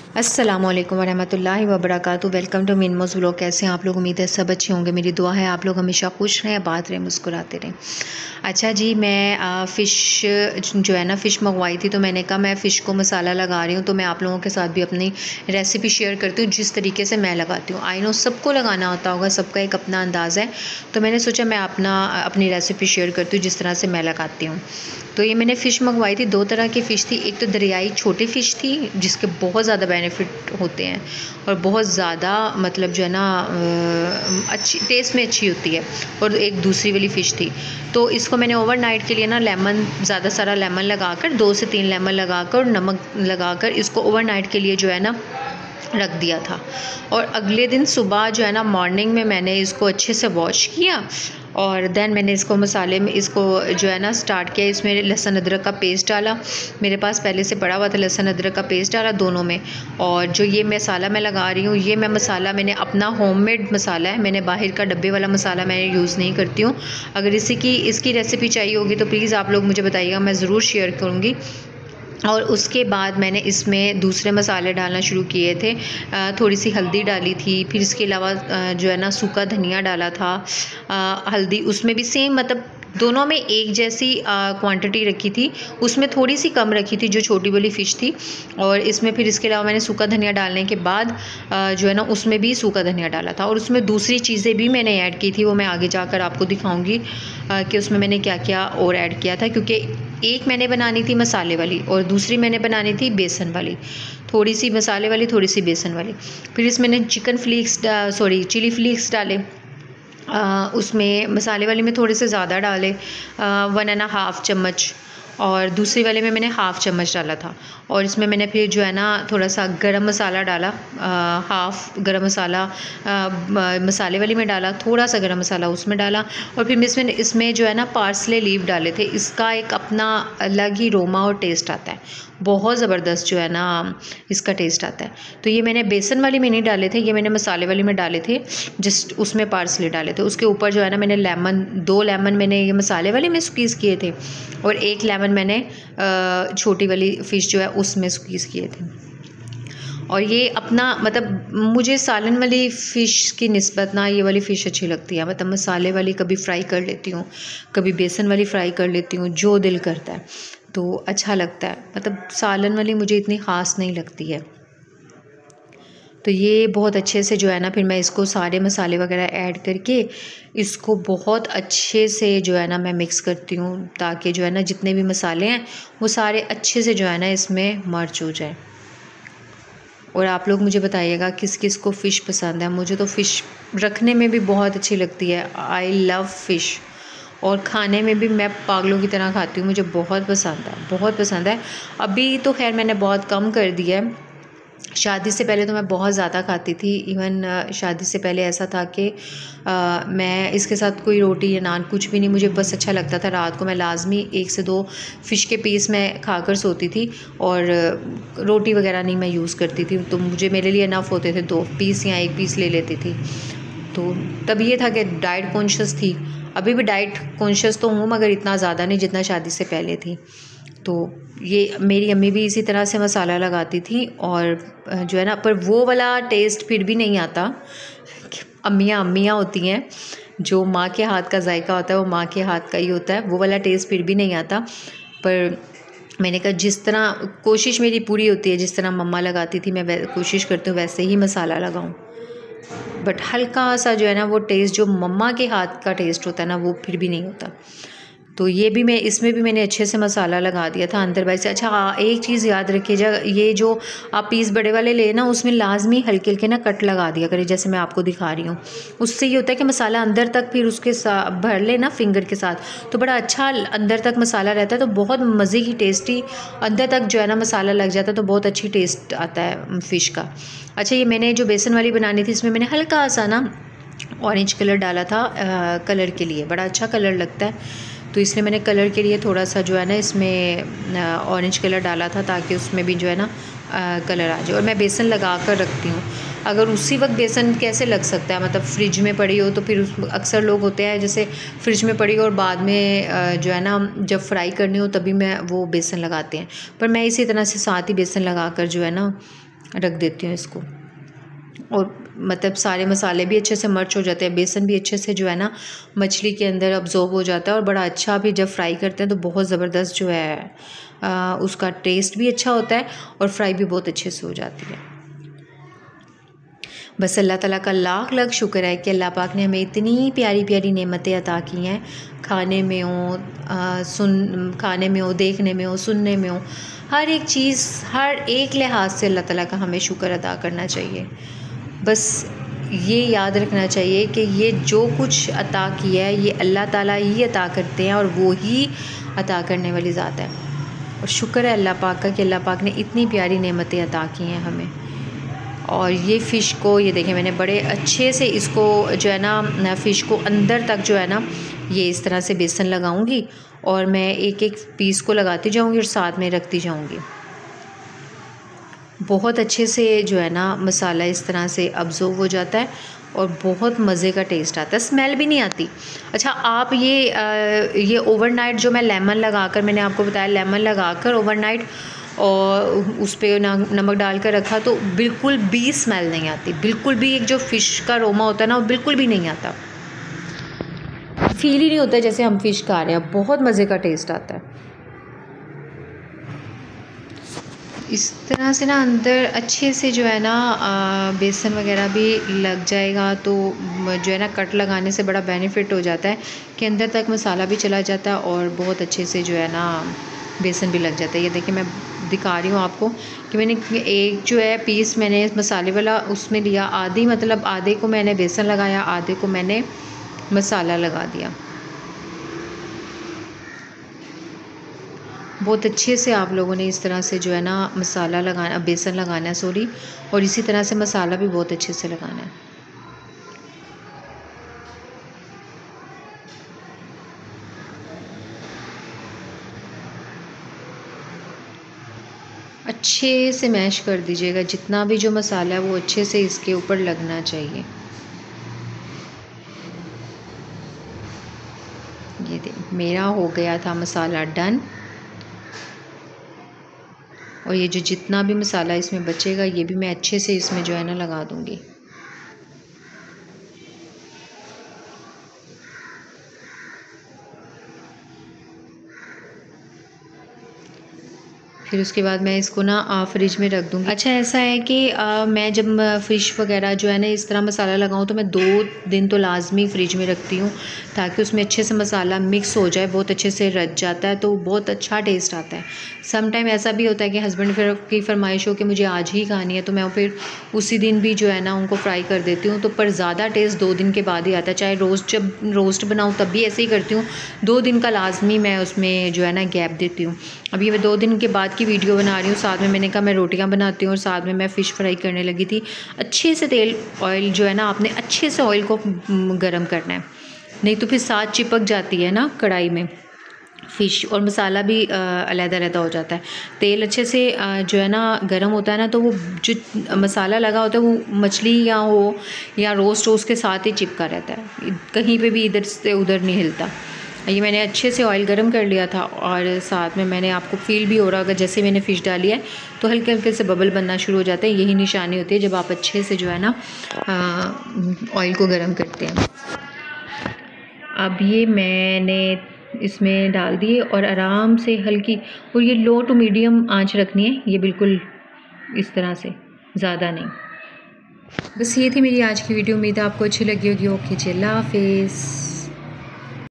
अस्सलामुअलैकुम वरहमतुल्लाहि वबरकातुहू। वेलकम टू मिनमोस व्लॉग। कैसे हैं आप लोग? उम्मीद है सब अच्छे होंगे। मेरी दुआ है आप लोग हमेशा खुश रहें, बात रहें, मुस्कुराते रहें। अच्छा जी, मैं फ़िश जो है ना फ़िश मंगवाई थी, तो मैंने कहा मैं फ़िश को मसाला लगा रही हूँ, तो मैं आप लोगों के साथ भी अपनी रेसिपी शेयर करती हूँ जिस तरीके से मैं लगाती हूँ। आई नो सबको लगाना होता होगा, सबका एक अपना अंदाज़ है, तो मैंने सोचा मैं अपनी रेसिपी शेयर करती हूँ जिस तरह से मैं लगाती हूँ। तो ये मैंने फ़िश मंगवाई थी, 2 तरह की फ़िश थी। एक तो दरियाई छोटी फ़िश थी जिसके बहुत ज़्यादा बेनिफिट होते हैं और बहुत ज़्यादा मतलब जो है ना अच्छी टेस्ट में अच्छी होती है। और एक दूसरी वाली फ़िश थी, तो इसको मैंने ओवरनाइट के लिए ना लेमन, ज़्यादा सारा लेमन लगाकर, 2 से 3 लेमन लगाकर, नमक लगाकर इसको ओवरनाइट के लिए जो है ना रख दिया था। और अगले दिन सुबह जो है ना मॉर्निंग में मैंने इसको अच्छे से वॉश किया और देन मैंने इसको मसाले में इसको जो है ना स्टार्ट किया। इसमें लहसुन अदरक का पेस्ट डाला, मेरे पास पहले से पड़ा हुआ था लहसुन अदरक का पेस्ट डाला दोनों में। और जो ये मसाला मैं लगा रही हूँ, ये मसाला मैंने अपना होममेड मसाला है, मैंने बाहर का डब्बे वाला मसाला मैं यूज़ नहीं करती हूँ। अगर इसकी रेसिपी चाहिए होगी तो प्लीज़ आप लोग मुझे बताइएगा, मैं ज़रूर शेयर करूँगी। और उसके बाद मैंने इसमें दूसरे मसाले डालना शुरू किए थे। थोड़ी सी हल्दी डाली थी, फिर इसके अलावा जो है ना सूखा धनिया डाला था। हल्दी उसमें भी सेम, मतलब दोनों में एक जैसी क्वांटिटी रखी थी, उसमें थोड़ी सी कम रखी थी जो छोटी वाली फ़िश थी। और इसमें फिर इसके अलावा मैंने सूखा धनिया डालने के बाद जो है ना उसमें भी सूखा धनिया डाला था। और उसमें दूसरी चीज़ें भी मैंने ऐड की थी, वो मैं आगे जाकर आपको दिखाऊंगी कि उसमें मैंने क्या क्या और ऐड किया था। क्योंकि एक मैंने बनानी थी मसाले वाली और दूसरी मैंने बनानी थी बेसन वाली, थोड़ी सी मसाले वाली, थोड़ी सी बेसन वाली। फिर इसमें मैंने चिली फ्लेक्स डाले। उसमें मसाले वाले में थोड़े से ज़्यादा डाले, 1.5 चम्मच, और दूसरी वाले में मैंने 1/2 चम्मच डाला था। और इसमें मैंने फिर जो है ना थोड़ा सा गरम मसाला डाला, हाफ़ गरम मसाला मसाले वाली में डाला, थोड़ा सा गरम मसाला उसमें डाला। और फिर इसमें जो है ना पार्सले लीफ डाले थे। इसका एक अपना अलग ही रोमा और टेस्ट आता है, बहुत ज़बरदस्त जो है ना इसका टेस्ट आता है। तो ये मैंने बेसन वाली में नहीं डाले थे, ये मैंने मसाले वाली में डाले थे, जस्ट उसमें पार्सले डाले थे। उसके ऊपर जो है ना मैंने 2 लेमन मैंने ये मसाले वाले में स्क्वीज़ किए थे और 1 लेमन मैंने छोटी वाली फ़िश जो है उसमें स्क्वीज़ किए थे। और ये अपना मतलब मुझे सालन वाली फ़िश की निस्बत ना ये वाली फ़िश अच्छी लगती है। मतलब मसाले वाली कभी फ्राई कर लेती हूँ, कभी बेसन वाली फ्राई कर लेती हूँ, जो दिल करता है, तो अच्छा लगता है। मतलब सालन वाली मुझे इतनी ख़ास नहीं लगती है। तो ये बहुत अच्छे से जो है ना फिर मैं इसको सारे मसाले वगैरह ऐड करके इसको बहुत अच्छे से जो है ना मैं मिक्स करती हूँ, ताकि जो है ना जितने भी मसाले हैं वो सारे अच्छे से जो है ना इसमें मर्ज हो जाए। और आप लोग मुझे बताइएगा किस किस को फ़िश पसंद है। मुझे तो फ़िश रखने में भी बहुत अच्छी लगती है। आई लव फ़िश, और खाने में भी मैं पागलों की तरह खाती हूँ, मुझे बहुत पसंद है, बहुत पसंद है। अभी तो खैर मैंने बहुत कम कर दिया है, शादी से पहले तो मैं बहुत ज़्यादा खाती थी। इवन शादी से पहले ऐसा था कि मैं इसके साथ कोई रोटी या नान कुछ भी नहीं, मुझे बस अच्छा लगता था। रात को मैं लाजमी 1 से 2 फ़िश के पीस मैं खाकर सोती थी और रोटी वगैरह नहीं मैं यूज़ करती थी। तो मेरे लिए इनफ होते थे 2 पीस या 1 पीस ले लेती थी। तो तब ये था कि डाइट कॉन्शियस थी। अभी भी डाइट कॉन्शियस तो हूँ, मगर इतना ज़्यादा नहीं जितना शादी से पहले थी। तो ये मेरी अम्मी भी इसी तरह से मसाला लगाती थी और जो है ना, पर वो वाला टेस्ट फिर भी नहीं आता। अम्मियाँ होती हैं, जो माँ के हाथ का जायका होता है वो माँ के हाथ का ही होता है, वो वाला टेस्ट फिर भी नहीं आता। पर मैंने कहा जिस तरह कोशिश मेरी पूरी होती है, जिस तरह मम्मा लगाती थी मैं कोशिश करती हूँ वैसे ही मसाला लगाऊँ। बट हल्का सा जो है ना वो टेस्ट जो मम्मा के हाथ का टेस्ट होता है ना, वो फिर भी नहीं होता। तो ये भी इसमें भी मैंने अच्छे से मसाला लगा दिया था अंदर बाहर से। अच्छा हाँ, एक चीज़ याद रखिएगा, ये जो आप पीस बड़े वाले ले ना, उसमें लाजमी हल्के हल्के ना कट लगा दिया करें, जैसे मैं आपको दिखा रही हूँ। उससे ये होता है कि मसाला अंदर तक फिर उसके साथ भर ले ना फिंगर के साथ, तो बड़ा अच्छा अंदर तक मसाला रहता है, तो बहुत मज़े की टेस्टी अंदर तक जो है ना मसाला लग जाता है, तो बहुत अच्छी टेस्ट आता है फ़िश का। अच्छा, ये मैंने जो बेसन वाली बनानी थी इसमें मैंने हल्का सा ना ऑरेंज कलर डाला था, कलर के लिए बड़ा अच्छा कलर लगता है, तो इसलिए मैंने कलर के लिए थोड़ा सा जो है ना इसमें ऑरेंज कलर डाला था, ताकि उसमें भी जो है ना कलर आ जाए। और मैं बेसन लगा कर रखती हूँ। अगर उसी वक्त बेसन कैसे लग सकता है, मतलब फ्रिज में पड़ी हो तो फिर अक्सर लोग होते हैं जैसे फ्रिज में पड़ी हो और बाद में जो है ना जब फ्राई करनी हो तभी मैं वो बेसन लगाते हैं, पर मैं इसी तरह से साथ ही बेसन लगा कर जो है ना रख देती हूँ इसको। और मतलब सारे मसाले भी अच्छे से मर्च हो जाते हैं, बेसन भी अच्छे से जो है ना मछली के अंदर अब्जॉर्ब हो जाता है और बड़ा अच्छा भी जब फ्राई करते हैं तो बहुत ज़बरदस्त जो है उसका टेस्ट भी अच्छा होता है और फ्राई भी बहुत अच्छे से हो जाती है। बस अल्लाह ताला का लाख लाख शुक्र है कि अल्लाह पाक ने हमें इतनी प्यारी प्यारी नेमतें अता की हैं, खाने में हो, खाने में हो, देखने में हो, सुनने में हो, हर एक चीज़, हर एक लिहाज से अल्लाह ताला का हमें शुक्र अदा करना चाहिए। बस ये याद रखना चाहिए कि ये जो कुछ अता किया है ये अल्लाह ताला ही अता करते हैं और वो ही अता करने वाली ज़ात है। और शुक्र है अल्लाह पाक का कि अल्लाह पाक ने इतनी प्यारी नेमतें अता की हैं हमें। और ये फ़िश को ये देखें मैंने बड़े अच्छे से इसको जो है ना फ़िश को अंदर तक जो है ना ये इस तरह से बेसन लगाऊंगी और मैं एक एक पीस को लगाती जाऊंगी और साथ में रखती जाऊंगी। बहुत अच्छे से जो है ना मसाला इस तरह से अब्ज़ॉर्ब हो जाता है और बहुत मज़े का टेस्ट आता है, स्मेल भी नहीं आती। अच्छा आप ये ओवरनाइट जो मैं लेमन लगाकर, मैंने आपको बताया लेमन लगाकर ओवरनाइट और उस पर नमक डाल कर रखा तो बिल्कुल भी स्मेल नहीं आती, बिल्कुल भी एक जो फ़िश का अरोमा होता है ना वो बिल्कुल भी नहीं आता, फील ही नहीं होता जैसे हम फ़िश खा रहे हैं, बहुत मज़े का टेस्ट आता है। इस तरह से ना अंदर अच्छे से जो है ना बेसन वगैरह भी लग जाएगा तो जो है ना कट लगाने से बड़ा बेनिफिट हो जाता है कि अंदर तक मसाला भी चला जाता है और बहुत अच्छे से जो है ना बेसन भी लग जाता है। ये देखिए मैं दिखा रही हूँ आपको कि मैंने एक जो है पीस मैंने मसाले वाला उसमें लिया, आधी मतलब आधे को मैंने बेसन लगाया, आधे को मैंने मसाला लगा दिया। बहुत अच्छे से आप लोगों ने इस तरह से जो है ना मसाला लगाना, बेसन लगाना है सॉरी, और इसी तरह से मसाला भी बहुत अच्छे से लगाना है। अच्छे से मैश कर दीजिएगा, जितना भी जो मसाला है वो अच्छे से इसके ऊपर लगना चाहिए। ये देख मेरा हो गया था मसाला डन और ये जो जितना भी मसाला इसमें बचेगा ये भी मैं अच्छे से इसमें जो है ना लगा दूंगी। फिर उसके बाद मैं इसको ना फ्रिज में रख दूँगी। अच्छा ऐसा है कि मैं जब फ़िश वगैरह जो है ना इस तरह मसाला लगाऊँ तो मैं 2 दिन तो लाजमी फ़्रिज में रखती हूँ ताकि उसमें अच्छे से मसाला मिक्स हो जाए, बहुत अच्छे से रच जाता है तो बहुत अच्छा टेस्ट आता है। सम टाइम ऐसा भी होता है कि हस्बैंड की फरमाइश हो कि मुझे आज ही खानी है तो मैं फिर उसी दिन भी जो है ना उनको फ्राई कर देती हूँ, तो पर ज़्यादा टेस्ट 2 दिन के बाद ही आता है। चाहे जब रोस्ट बनाऊँ तब भी ऐसे ही करती हूँ, 2 दिन का लाजमी मैं उसमें जो है ना गैप देती हूँ। अभी मैं 2 दिन के बाद की वीडियो बना रही हूँ, साथ में मैंने कहा मैं रोटियां बनाती हूँ और साथ में मैं फ़िश फ्राई करने लगी थी। अच्छे से ऑयल जो है ना आपने अच्छे से ऑयल को गर्म करना है, नहीं तो फिर साथ चिपक जाती है ना कढ़ाई में फ़िश और मसाला भी अलग-अलग हो जाता है। तेल अच्छे से जो है ना गर्म होता है ना तो वो जो मसाला लगा होता है वो मछली या हो या रोस्ट हो उसके साथ ही चिपका रहता है, कहीं पे भी इधर से उधर नहीं हिलता। ये मैंने अच्छे से ऑयल गरम कर लिया था और साथ में मैंने आपको फील भी हो रहा होगा जैसे मैंने फ़िश डाली है तो हल्के हल्के से बबल बनना शुरू हो जाते हैं। यही निशानी होती है जब आप अच्छे से जो है ना ऑयल को गरम करते हैं। अब ये मैंने इसमें डाल दिए और आराम से हल्की, और ये लो टू मीडियम आंच रखनी है, ये बिल्कुल इस तरह से, ज़्यादा नहीं। बस ये थी मेरी आज की वीडियो, उम्मीद है आपको अच्छी लगी होगी। ओके जी, अल्लाह हाफिज़।